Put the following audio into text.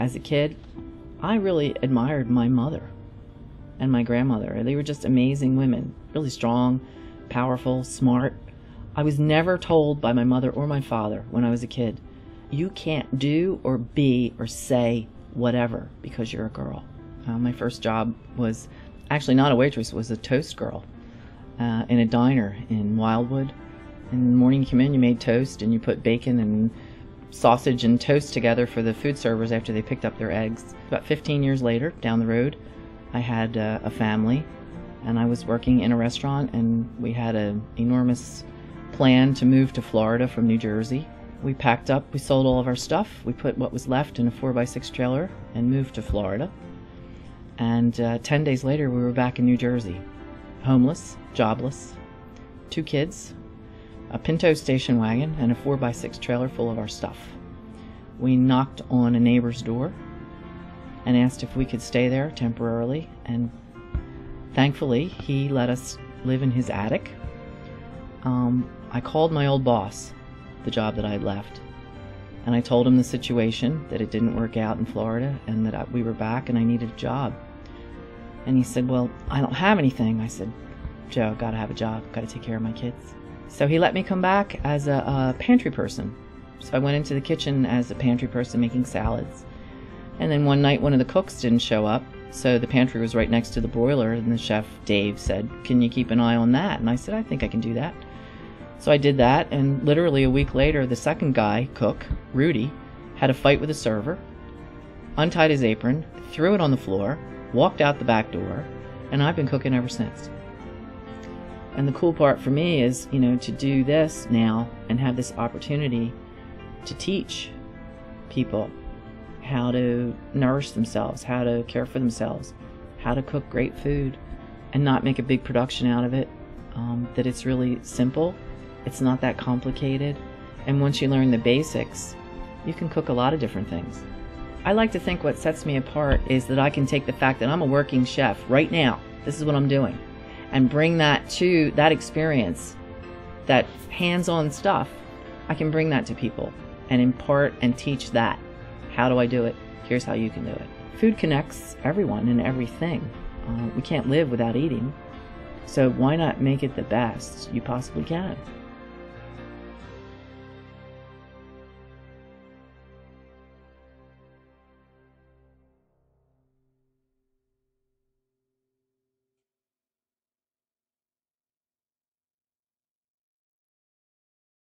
as a kid, I really admired my mother and my grandmother. They were just amazing women, really strong, powerful, smart. I was never told by my mother or my father when I was a kid, you can't do or be or say whatever because you're a girl. My first job was actually not a waitress, it was a toast girl in a diner in Wildwood. In the morning you come in, you made toast and you put bacon and sausage and toast together for the food servers after they picked up their eggs. About 15 years later, down the road, I had a family and I was working in a restaurant, and we had an enormous plan to move to Florida from New Jersey. We packed up, we sold all of our stuff, we put what was left in a 4x6 trailer and moved to Florida. And 10 days later we were back in New Jersey, homeless, jobless, 2 kids, a Pinto station wagon, and a 4x6 trailer full of our stuff. We knocked on a neighbor's door and asked if we could stay there temporarily, and thankfully he let us live in his attic. I called my old boss, the job that I had left, and I told him the situation, that it didn't work out in Florida and that we were back and I needed a job. And he said, well, I don't have anything. I said, Joe, gotta have a job, gotta take care of my kids. So he let me come back as a pantry person. So I went into the kitchen as a pantry person making salads. And then one night one of the cooks didn't show up, so the pantry was right next to the broiler, and the chef, Dave, said, can you keep an eye on that? And I said, I think I can do that. So I did that, and literally a week later, the second guy, cook, Rudy, had a fight with a server, untied his apron, threw it on the floor, walked out the back door, and I've been cooking ever since. And the cool part for me is, you know, to do this now and have this opportunity to teach people how to nourish themselves, how to care for themselves, how to cook great food and not make a big production out of it, that it's really simple, it's not that complicated, and once you learn the basics, you can cook a lot of different things. I like to think what sets me apart is that I can take the fact that I'm a working chef right now, this is what I'm doing, and bring that to that experience, that hands-on stuff. I can bring that to people and impart and teach that. How do I do it? Here's how you can do it. Food connects everyone and everything. We can't live without eating, so why not make it the best you possibly can?